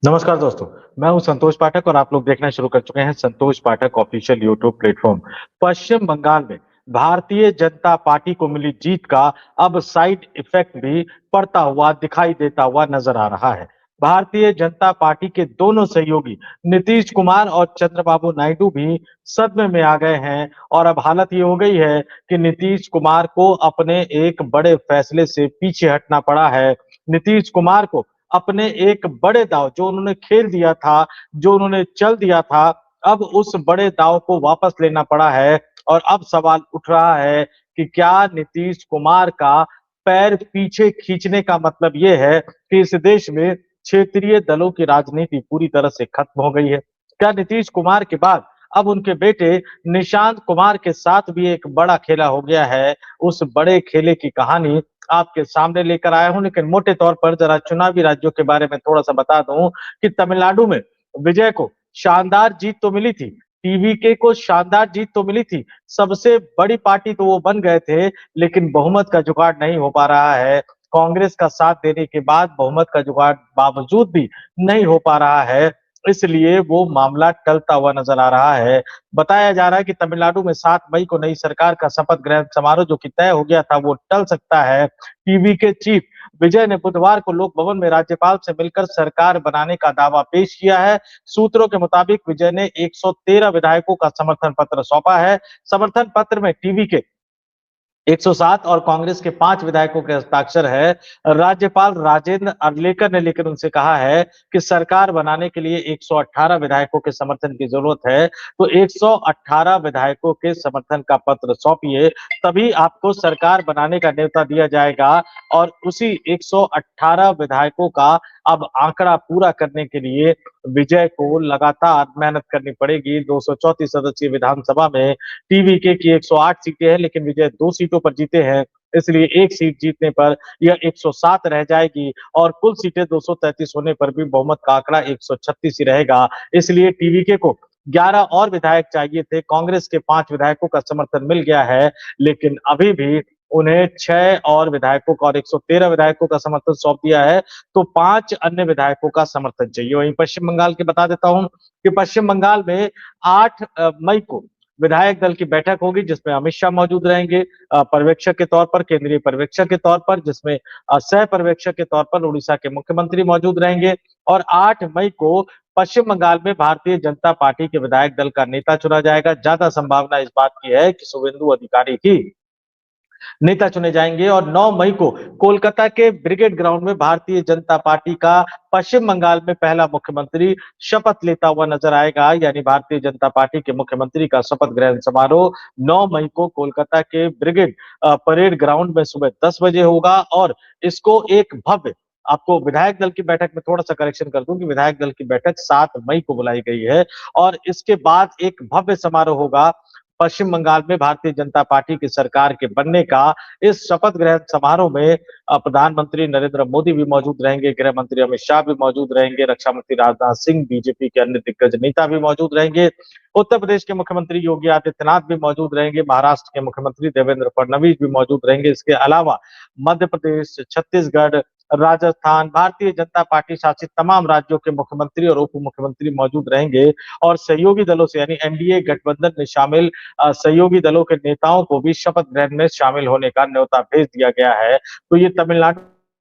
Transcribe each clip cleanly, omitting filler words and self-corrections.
नमस्कार दोस्तों, मैं हूं संतोष पाठक और आप लोग देखना शुरू कर चुके हैं संतोष पाठक ऑफिशियल यूट्यूब प्लेटफॉर्म। पश्चिम बंगाल में भारतीय जनता पार्टी को मिली जीत का अब साइड इफेक्ट भी पड़ता हुआ दिखाई देता हुआ नजर आ रहा है। भारतीय जनता पार्टी के दोनों सहयोगी नीतीश कुमार और चंद्रबाबू नायडू भी सदमे में आ गए हैं और अब हालत ये हो गई है कि नीतीश कुमार को अपने एक बड़े फैसले से पीछे हटना पड़ा है। नीतीश कुमार को अपने एक बड़े दांव जो उन्होंने खेल दिया था, जो उन्होंने चल दिया था, अब उस बड़े दांव को वापस लेना पड़ा है और अब सवाल उठ रहा है कि क्या नीतीश कुमार का पैर पीछे खींचने का मतलब ये है कि इस देश में क्षेत्रीय दलों की राजनीति पूरी तरह से खत्म हो गई है? क्या नीतीश कुमार के बाद अब उनके बेटे निशांत कुमार के साथ भी एक बड़ा खेला हो गया है? उस बड़े खेले की कहानी आपके सामने लेकर आया हूं, लेकिन मोटे तौर पर जरा चुनावी राज्यों के बारे में थोड़ा सा बता दूं कि तमिलनाडु में विजय को शानदार जीत तो मिली थी, टीवीके को शानदार जीत तो मिली थी, सबसे बड़ी पार्टी तो वो बन गए थे, लेकिन बहुमत का जुगाड़ नहीं हो पा रहा है। कांग्रेस का साथ देने के बाद बहुमत का जुगाड़ बावजूद भी नहीं हो पा रहा है, इसलिए वो मामला टलता हुआ नजर आ रहा है। बताया जा रहा है कि तमिलनाडु में 7 मई को नई सरकार का शपथ ग्रहण समारोह जो कि तय हो गया था वो टल सकता है। टीवी के चीफ विजय ने बुधवार को लोक भवन में राज्यपाल से मिलकर सरकार बनाने का दावा पेश किया है। सूत्रों के मुताबिक विजय ने 113 विधायकों का समर्थन पत्र सौंपा है। समर्थन पत्र में टीवी के 107 और कांग्रेस के 5 विधायकों के हस्ताक्षर है। राज्यपाल राजेंद्र अर्लेकर ने लेकर उनसे कहा है कि सरकार बनाने के लिए 118 विधायकों के समर्थन की जरूरत है, तो 118 विधायकों के समर्थन का पत्र सौंपिए, तभी आपको सरकार बनाने का न्योता दिया जाएगा। और उसी 118 विधायकों का अब आंकड़ा पूरा करने के लिए विजय को लगातार मेहनत करनी पड़ेगी। 234 सदस्यीय विधानसभा में टीवीके की 108 सीटें हैं, लेकिन विजय 2 सीटों पर जीते हैं, इसलिए एक सीट जीतने पर यह 107 रह जाएगी और कुल सीटें 233 होने पर भी बहुमत का आंकड़ा 136 ही रहेगा। इसलिए टीवीके को 11 और विधायक चाहिए थे, कांग्रेस के 5 विधायकों का समर्थन मिल गया है, लेकिन अभी भी उन्हें 6 और विधायकों का और 113 विधायकों का समर्थन सौंप दिया है, तो 5 अन्य विधायकों का समर्थन चाहिए। वहीं पश्चिम बंगाल की बता देता हूं कि पश्चिम बंगाल में 8 मई को विधायक दल की बैठक होगी, जिसमें अमित शाह मौजूद रहेंगे पर्यवेक्षक के तौर पर, केंद्रीय पर्यवेक्षक के तौर पर, जिसमें सह पर्यवेक्षक के तौर पर उड़ीसा के मुख्यमंत्री मौजूद रहेंगे। और 8 मई को पश्चिम बंगाल में भारतीय जनता पार्टी के विधायक दल का नेता चुना जाएगा। ज्यादा संभावना इस बात की है कि शुभेंदु अधिकारी ही नेता चुने जाएंगे और 9 मई को कोलकाता के ब्रिगेड ग्राउंड में भारतीय जनता पार्टी का पश्चिम बंगाल में पहला मुख्यमंत्री शपथ लेता हुआ नजर आएगा। यानी भारतीय जनता पार्टी के मुख्यमंत्री का शपथ ग्रहण समारोह 9 मई को कोलकाता के ब्रिगेड परेड ग्राउंड में सुबह 10 बजे होगा और इसको एक भव्य, आपको विधायक दल की बैठक में थोड़ा सा करेक्शन कर दूं कि विधायक दल की बैठक 7 मई को बुलाई गई है और इसके बाद एक भव्य समारोह होगा पश्चिम बंगाल में भारतीय जनता पार्टी की सरकार के बनने का। इस शपथ ग्रहण समारोह में प्रधानमंत्री नरेंद्र मोदी भी मौजूद रहेंगे, गृह मंत्री अमित शाह भी मौजूद रहेंगे, रक्षा मंत्री राजनाथ सिंह, बीजेपी के अन्य दिग्गज नेता भी मौजूद रहेंगे, उत्तर प्रदेश के मुख्यमंत्री योगी आदित्यनाथ भी मौजूद रहेंगे, महाराष्ट्र के मुख्यमंत्री देवेंद्र फडणवीस भी मौजूद रहेंगे। इसके अलावा मध्य प्रदेश, छत्तीसगढ़, राजस्थान, भारतीय जनता पार्टी शासित तमाम राज्यों के मुख्यमंत्री और उप मुख्यमंत्री मौजूद रहेंगे और सहयोगी दलों से यानी एनडीए गठबंधन में शामिल सहयोगी दलों के नेताओं को भी शपथ ग्रहण में शामिल होने का न्योता भेज दिया गया है। तो ये तमिलनाडु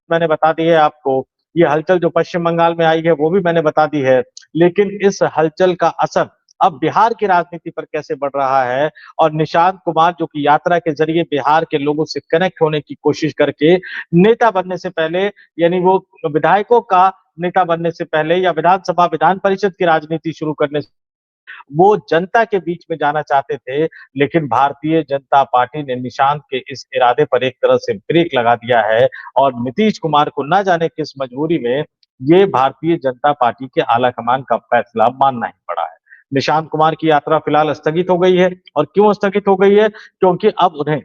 मैंने बता दी है आपको, ये हलचल जो पश्चिम बंगाल में आई है वो भी मैंने बता दी है, लेकिन इस हलचल का असर अब बिहार की राजनीति पर कैसे बढ़ रहा है और निशांत कुमार जो कि यात्रा के जरिए बिहार के लोगों से कनेक्ट होने की कोशिश करके नेता बनने से पहले, यानी वो विधायकों का नेता बनने से पहले या विधानसभा विधान परिषद की राजनीति शुरू करने से वो जनता के बीच में जाना चाहते थे, लेकिन भारतीय जनता पार्टी ने निशांत के इस इरादे पर एक तरह से ब्रेक लगा दिया है और नीतीश कुमार को न जाने किस मजबूरी में ये भारतीय जनता पार्टी के आलाकमान का फैसला मानना ही पड़ा है। निशांत कुमार की यात्रा फिलहाल स्थगित हो गई है और क्यों स्थगित हो गई है? क्योंकि अब उन्हें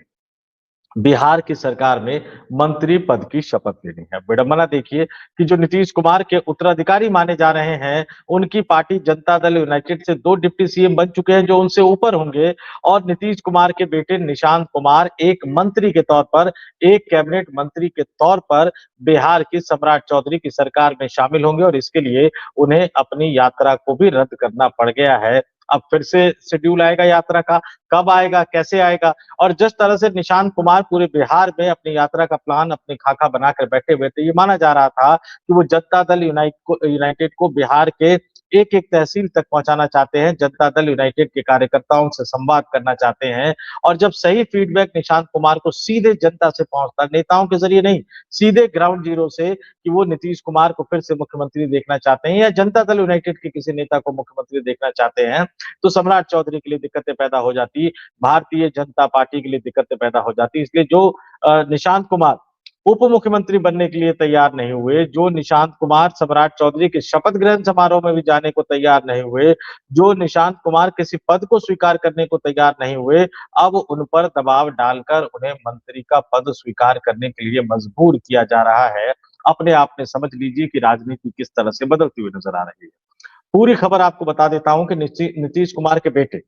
बिहार की सरकार में मंत्री पद की शपथ लेनी है। विडंबना देखिए कि जो नीतीश कुमार के उत्तराधिकारी माने जा रहे हैं, उनकी पार्टी जनता दल यूनाइटेड से 2 डिप्टी सीएम बन चुके हैं जो उनसे ऊपर होंगे और नीतीश कुमार के बेटे निशांत कुमार एक मंत्री के तौर पर, एक कैबिनेट मंत्री के तौर पर बिहार की सम्राट चौधरी की सरकार में शामिल होंगे और इसके लिए उन्हें अपनी यात्रा को भी रद्द करना पड़ गया है। अब फिर से शेड्यूल आएगा यात्रा का, कब आएगा, कैसे आएगा? और जिस तरह से निशांत कुमार पूरे बिहार में अपनी यात्रा का प्लान अपनी खाका बनाकर बैठे हुए थे, ये माना जा रहा था कि वो जनता दल यूनाइटेड को बिहार के एक-एक तहसील तक पहुँचाना चाहते हैं, जनता दल यूनाइटेड के कार्यकर्ताओं से संवाद करना चाहते हैं और जब सही फीडबैक निशांत कुमार को सीधे जनता से पहुँचता, नेताओं के ज़रिए नहीं, सीधे ग्राउंड ज़ीरो से कि वो नीतीश कुमार को फिर से मुख्यमंत्री देखना चाहते हैं या जनता दल यूनाइटेड के किसी नेता को मुख्यमंत्री देखना चाहते हैं, तो सम्राट चौधरी के लिए दिक्कतें पैदा हो जाती, भारतीय जनता पार्टी के लिए दिक्कतें पैदा हो जाती। इसलिए जो निशांत कुमार उप मुख्यमंत्री बनने के लिए तैयार नहीं हुए, जो निशांत कुमार सम्राट चौधरी के शपथ ग्रहण समारोह में भी जाने को तैयार नहीं हुए, जो निशांत कुमार किसी पद को स्वीकार करने को तैयार नहीं हुए, अब उन पर दबाव डालकर उन्हें मंत्री का पद स्वीकार करने के लिए मजबूर किया जा रहा है। अपने आप में समझ लीजिए कि राजनीति किस तरह से बदलती हुई नजर आ रही है। पूरी खबर आपको बता देता हूं कि नीतीश कुमार के बेटे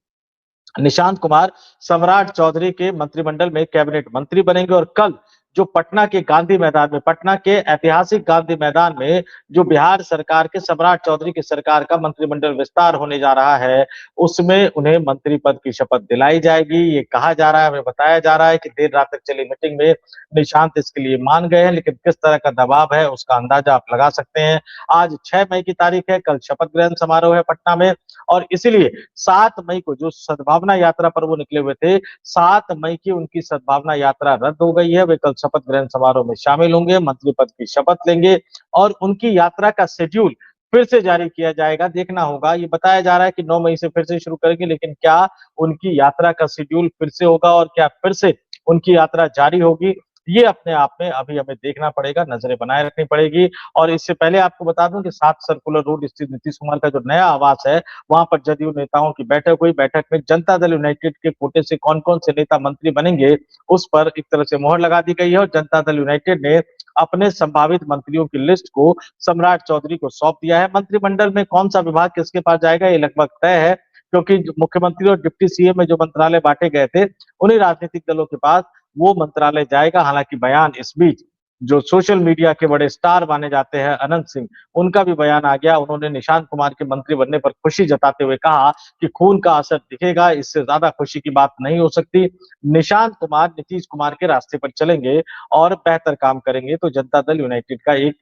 निशांत कुमार सम्राट चौधरी के मंत्रिमंडल में कैबिनेट मंत्री बनेंगे और कल जो पटना के गांधी मैदान में, पटना के ऐतिहासिक गांधी मैदान में जो बिहार सरकार के सम्राट चौधरी की सरकार का मंत्रिमंडल विस्तार होने जा रहा है, उसमें उन्हें मंत्री पद की शपथ दिलाई जाएगी। ये कहा जा रहा है, हमें बताया जा रहा है कि देर रात तक चली मीटिंग में निशांत इसके लिए मान गए हैं, लेकिन किस तरह का दबाव है उसका अंदाजा आप लगा सकते हैं। आज 6 मई की तारीख है, कल शपथ ग्रहण समारोह है पटना में और इसीलिए 7 मई को जो सद्भावना यात्रा पर वो निकले हुए थे, 7 मई की उनकी सद्भावना यात्रा रद्द हो गई है। वे कल शपथ ग्रहण समारोह में शामिल होंगे, मंत्री पद की शपथ लेंगे और उनकी यात्रा का शेड्यूल फिर से जारी किया जाएगा, देखना होगा। ये बताया जा रहा है कि 9 मई से फिर से शुरू करेंगे, लेकिन क्या उनकी यात्रा का शेड्यूल फिर से होगा और क्या फिर से उनकी यात्रा जारी होगी? ये अपने आप में अभी हमें देखना पड़ेगा, नज़रें बनाए रखनी पड़ेगी और इससे पहले आपको बता दूं कि 7 सर्कुलर रोड स्थित नीतीश कुमार का जो नया आवास है, वहां पर जदयू नेताओं की बैठक हुई। बैठक में जनता दल यूनाइटेड के कोटे से कौन-कौन से नेता मंत्री बनेंगे, उस पर एक तरह से मोहर लगा दी गई है और जनता दल यूनाइटेड ने अपने संभावित मंत्रियों की लिस्ट को सम्राट चौधरी को सौंप दिया है। मंत्रिमंडल में कौन-सा विभाग किसके पास जाएगा, ये लगभग तय है क्योंकि मुख्यमंत्री और डिप्टी सीएम में जो मंत्रालय बांटे गए थे, उन्हीं राजनीतिक दलों के पास वो मंत्रालय जाएगा। हालांकि बयान इस बीच जो सोशल मीडिया के बड़े स्टार माने जाते हैं अनंत सिंह, उनका भी बयान आ गया। उन्होंने निशांत कुमार के मंत्री बनने पर खुशी जताते हुए कहा कि खून का असर दिखेगा, इससे ज्यादा खुशी की बात नहीं हो सकती। निशांत कुमार नीतीश कुमार के रास्ते पर चलेंगे और बेहतर काम करेंगे तो जनता दल यूनाइटेड का एक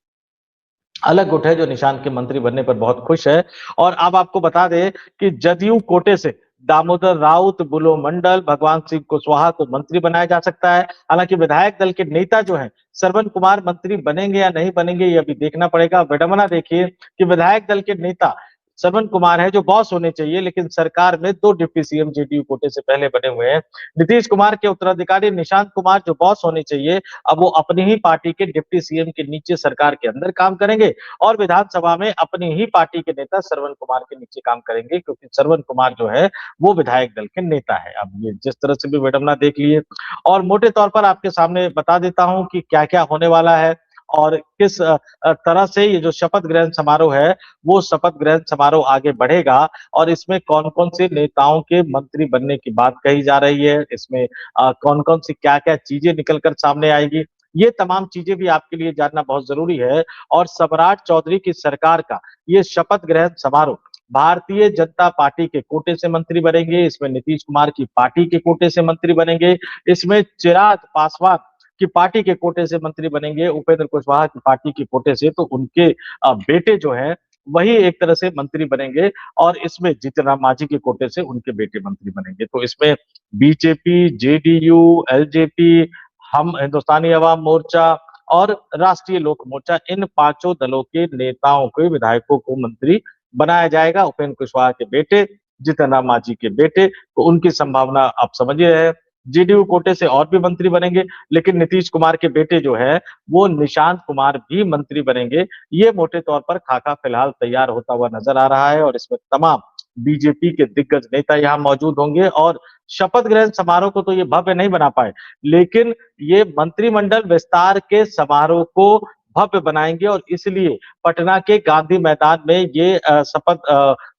अलग गुट है जो निशांत के मंत्री बनने पर बहुत खुश है। और अब आपको बता दें कि जदयू कोटे से दामोदर राउत, बुलो मंडल, भगवान सिंह कुशवाहा को मंत्री बनाया जा सकता है। हालांकि विधायक दल के नेता जो हैं, श्रवण कुमार मंत्री बनेंगे या नहीं बनेंगे ये अभी देखना पड़ेगा। विडंबना देखिए कि विधायक दल के नेता श्रवण कुमार है जो बॉस होने चाहिए, लेकिन सरकार में 2 डिप्टी सीएम जेडीयू कोटे से पहले बने हुए हैं। नीतीश कुमार के उत्तराधिकारी निशांत कुमार जो बॉस होने चाहिए, अब वो अपनी ही पार्टी के डिप्टी सीएम के नीचे सरकार के अंदर काम करेंगे और विधानसभा में अपनी ही पार्टी के नेता श्रवण कुमार के नीचे काम करेंगे क्योंकि श्रवण कुमार जो है वो विधायक दल के नेता है। अब ये जिस तरह से भी विडंबना देख लिए और मोटे तौर पर आपके सामने बता देता हूं कि क्या-क्या होने वाला है और किस तरह से ये जो शपथ ग्रहण समारोह है, वो शपथ ग्रहण समारोह आगे बढ़ेगा और इसमें कौन-कौन से नेताओं के मंत्री बनने की बात कही जा रही है, इसमें कौन-कौन सी क्या-क्या चीजें निकल कर सामने आएगी, ये तमाम चीजें भी आपके लिए जानना बहुत जरूरी है। और सम्राट चौधरी की सरकार का ये शपथ ग्रहण समारोह भारतीय जनता पार्टी के कोटे से मंत्री बनेंगे, इसमें नीतीश कुमार की पार्टी के कोटे से मंत्री बनेंगे, इसमें चिराग पासवान की पार्टी के कोटे से मंत्री बनेंगे, उपेंद्र कुशवाहा की पार्टी के कोटे से तो उनके बेटे जो हैं वही एक तरह से मंत्री बनेंगे और इसमें जीतन राम मांझी के कोटे से उनके बेटे मंत्री बनेंगे। तो इसमें बीजेपी, जेडीयू, एलजेपी, हम हिंदुस्तानी अवाम मोर्चा और राष्ट्रीय लोक मोर्चा, इन पांचों दलों के नेताओं को, विधायकों को मंत्री बनाया जाएगा। उपेंद्र कुशवाहा के बेटे, जीतन राम मांझी के बेटे, तो उनकी संभावना आप समझ ही रहे हैं। जेडीयू कोटे से और भी मंत्री बनेंगे, लेकिन नीतीश कुमार के बेटे जो है वो निशांत कुमार भी मंत्री बनेंगे। ये मोटे तौर पर खाका फिलहाल तैयार होता हुआ नजर आ रहा है और इसमें तमाम बीजेपी के दिग्गज नेता यहाँ मौजूद होंगे और शपथ ग्रहण समारोह को तो ये भव्य नहीं बना पाए, लेकिन ये मंत्रिमंडल विस्तार के समारोह को भव्य बनाएंगे और इसलिए पटना के गांधी मैदान में ये शपथ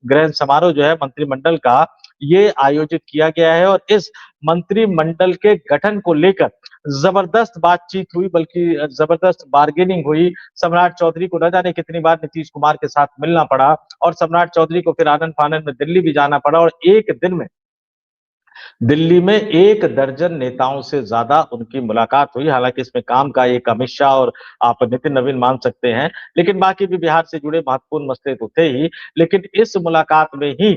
ग्रहण समारोह जो है मंत्रिमंडल का, ये आयोजित किया गया है और इस मंत्रिमंडल के गठन को लेकर जबरदस्त बातचीत हुई, बल्कि जबरदस्त बार्गेनिंग हुई। सम्राट चौधरी को न जाने कितनी बार नीतीश कुमार के साथ मिलना पड़ा और सम्राट चौधरी को फिर आनन-फानन में दिल्ली भी जाना पड़ा और एक दिन में दिल्ली में 1 दर्जन नेताओं से ज्यादा उनकी मुलाकात हुई। हालांकि इसमें काम का एक अमित शाह और आप नितिन नवीन मान सकते हैं, लेकिन बाकी भी बिहार से जुड़े महत्वपूर्ण मसले तो थे ही। लेकिन इस मुलाकात में ही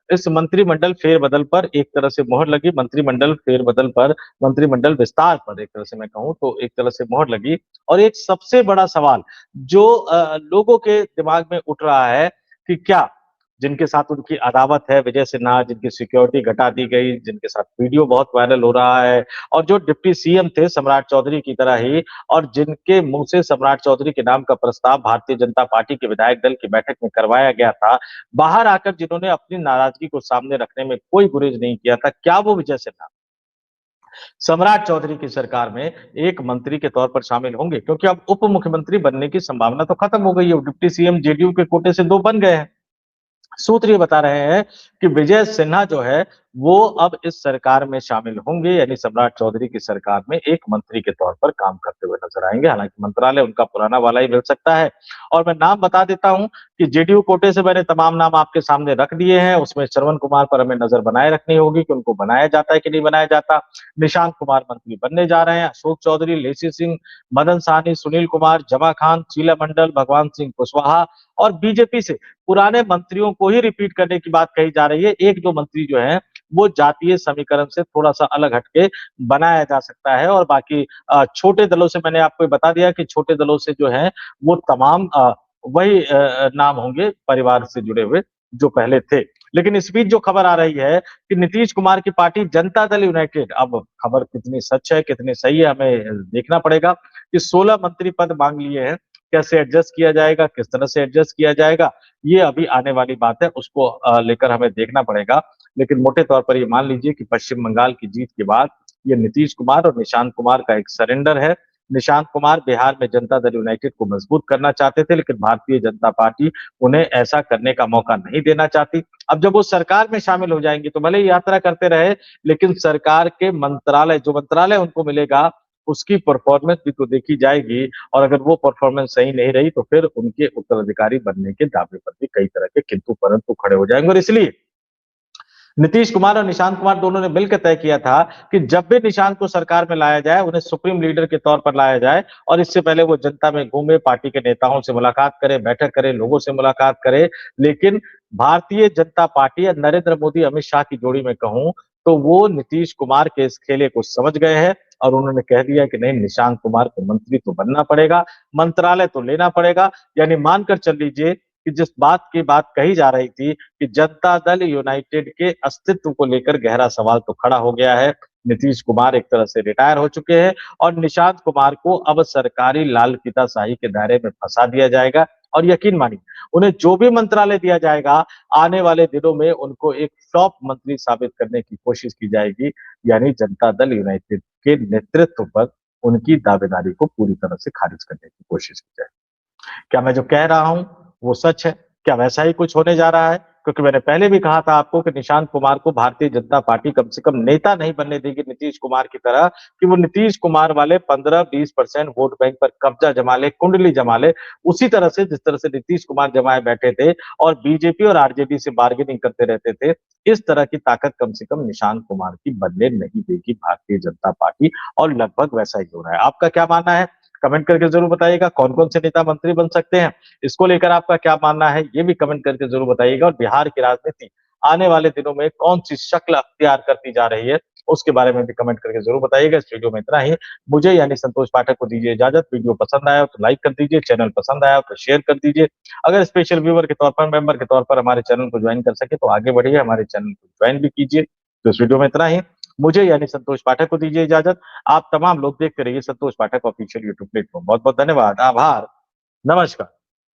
इस मंत्रिमंडल फेरबदल पर एक तरह से मोहर लगी, मंत्रिमंडल फेरबदल पर, मंत्रिमंडल विस्तार पर एक तरह से मैं कहूं तो एक तरह से मोहर लगी। और एक सबसे बड़ा सवाल जो लोगों के दिमाग में उठ रहा है कि क्या जिनके साथ उनकी अदावत है, विजय सिन्हा, जिनकी सिक्योरिटी घटा दी गई, जिनके साथ वीडियो बहुत वायरल हो रहा है और जो डिप्टी सीएम थे सम्राट चौधरी की तरह ही और जिनके मुंह से सम्राट चौधरी के नाम का प्रस्ताव भारतीय जनता पार्टी के विधायक दल की बैठक में करवाया गया था, बाहर आकर जिन्होंने अपनी नाराजगी को सामने रखने में कोई गुरेज नहीं किया था, क्या वो विजय सिन्हा सम्राट चौधरी की सरकार में एक मंत्री के तौर पर शामिल होंगे? क्योंकि अब उप मुख्यमंत्री बनने की संभावना तो खत्म हो गई है, डिप्टी सीएम जेडीयू के कोटे से 2 बन गए हैं। सूत्र ये बता रहे हैं कि विजय सिन्हा जो है वो अब इस सरकार में शामिल होंगे, यानी सम्राट चौधरी की सरकार में एक मंत्री के तौर पर काम करते हुए नजर आएंगे। हालांकि मंत्रालय उनका पुराना वाला ही मिल सकता है। और मैं नाम बता देता हूं कि जेडीयू कोटे से मैंने तमाम नाम आपके सामने रख दिए हैं। उसमें श्रवण कुमार पर हमें नजर बनाए रखनी होगी कि उनको बनाया जाता है कि नहीं बनाया जाता। निशांत कुमार मंत्री बनने जा रहे हैं, अशोक चौधरी, लेसी सिंह, मदन साहनी, सुनील कुमार, जमा खान, शीला मंडल, भगवान सिंह कुशवाहा और बीजेपी से पुराने मंत्रियों को ही रिपीट करने की बात कही जा रही है। 1-2 मंत्री जो हैं वो जातीय समीकरण से थोड़ा-सा अलग हटके बनाया जा सकता है और बाकी छोटे दलों से मैंने आपको बता दिया कि छोटे दलों से जो है वो तमाम वही नाम होंगे परिवार से जुड़े हुए जो पहले थे। लेकिन इस बीच जो खबर आ रही है कि नीतीश कुमार की पार्टी जनता दल यूनाइटेड, अब खबर कितनी सच है, कितनी सही है हमें देखना पड़ेगा कि 16 मंत्री पद मांग लिए हैं। कैसे एडजस्ट किया जाएगा, किस तरह से एडजस्ट किया जाएगा, ये अभी आने वाली बात है, उसको लेकर हमें देखना पड़ेगा। लेकिन मोटे तौर पर ये मान लीजिए कि पश्चिम बंगाल की जीत के बाद ये नीतीश कुमार और निशांत कुमार का एक सरेंडर है। निशांत कुमार बिहार में जनता दल यूनाइटेड को मजबूत करना चाहते थे, लेकिन भारतीय जनता पार्टी उन्हें ऐसा करने का मौका नहीं देना चाहती। अब जब वो सरकार में शामिल हो जाएंगे तो भले ही यात्रा करते रहे, लेकिन सरकार के मंत्रालय, जो मंत्रालय उनको मिलेगा, उसकी परफॉर्मेंस भी तो देखी जाएगी और अगर वो परफॉर्मेंस सही नहीं रही तो फिर उनके उत्तराधिकारी बनने के दावे पर भी कई तरह के किंतु परंतु खड़े हो जाएंगे। और इसलिए नीतीश कुमार और निशांत कुमार दोनों ने मिलकर तय किया था कि जब भी निशांत को सरकार में लाया जाए, उन्हें सुप्रीम लीडर के तौर पर लाया जाए और इससे पहले वो जनता में घूमे, पार्टी के नेताओं से मुलाकात करे, बैठक करे, लोगों से मुलाकात करे। लेकिन भारतीय जनता पार्टी या नरेंद्र मोदी अमित शाह की जोड़ी में कहूं तो वो नीतीश कुमार के इस खेले को समझ गए हैं और उन्होंने कह दिया कि नहीं, निशांत कुमार को मंत्री तो बनना पड़ेगा, मंत्रालय तो लेना पड़ेगा। यानी मानकर चल लीजिए कि जिस बात की बात कही जा रही थी कि जनता दल यूनाइटेड के अस्तित्व को लेकर गहरा सवाल तो खड़ा हो गया है। नीतीश कुमार एक तरह से रिटायर हो चुके हैं और निशांत कुमार को अब सरकारी लाल फीताशाही के दायरे में फंसा दिया जाएगा और यकीन मानिए उन्हें जो भी मंत्रालय दिया जाएगा, आने वाले दिनों में उनको एक फ्लॉप मंत्री साबित करने की कोशिश की जाएगी। यानी जनता दल यूनाइटेड के नेतृत्व पर उनकी दावेदारी को पूरी तरह से खारिज करने की कोशिश की जाएगी। क्या मैं जो कह रहा हूं वो सच है? क्या वैसा ही कुछ होने जा रहा है? क्योंकि मैंने पहले भी कहा था आपको कि निशांत कुमार को भारतीय जनता पार्टी कम से कम नेता नहीं बनने देगी नीतीश कुमार की तरह, कि वो नीतीश कुमार वाले 15-20% वोट बैंक पर कब्जा जमा ले, कुंडली जमा ले, उसी तरह से जिस तरह से नीतीश कुमार जमाए बैठे थे और बीजेपी और आरजेडी से बार्गेनिंग करते रहते थे, इस तरह की ताकत कम से कम निशांत कुमार की बनने नहीं देगी भारतीय जनता पार्टी और लगभग वैसा ही हो रहा है। आपका क्या मानना है? कमेंट करके जरूर बताइएगा। कौन-कौन से नेता मंत्री बन सकते हैं? इसको लेकर आपका क्या मानना है? ये भी कमेंट करके जरूर बताइएगा और बिहार की राजनीति आने वाले दिनों में कौन-सी शक्ल अख्तियार करती जा रही है, उसके बारे में भी कमेंट करके जरूर बताइएगा। इस वीडियो में इतना ही। मुझे यानी संतोष पाठक को दीजिए इजाजत। वीडियो पसंद आया हो तो लाइक कर दीजिए, चैनल पसंद आया हो तो शेयर कर दीजिए। अगर स्पेशल व्यूअर के तौर पर, मेंबर के तौर पर हमारे चैनल को ज्वाइन कर सके तो आगे बढ़िए, हमारे चैनल को ज्वाइन भी कीजिए। तो इस वीडियो में इतना ही। मुझे यानी संतोष पाठक को दीजिए इजाजत। आप तमाम लोग देखते रहिए संतोष पाठक ऑफिशियल यूट्यूब प्लेटफॉर्म। बहुत बहुत धन्यवाद, आभार, नमस्कार।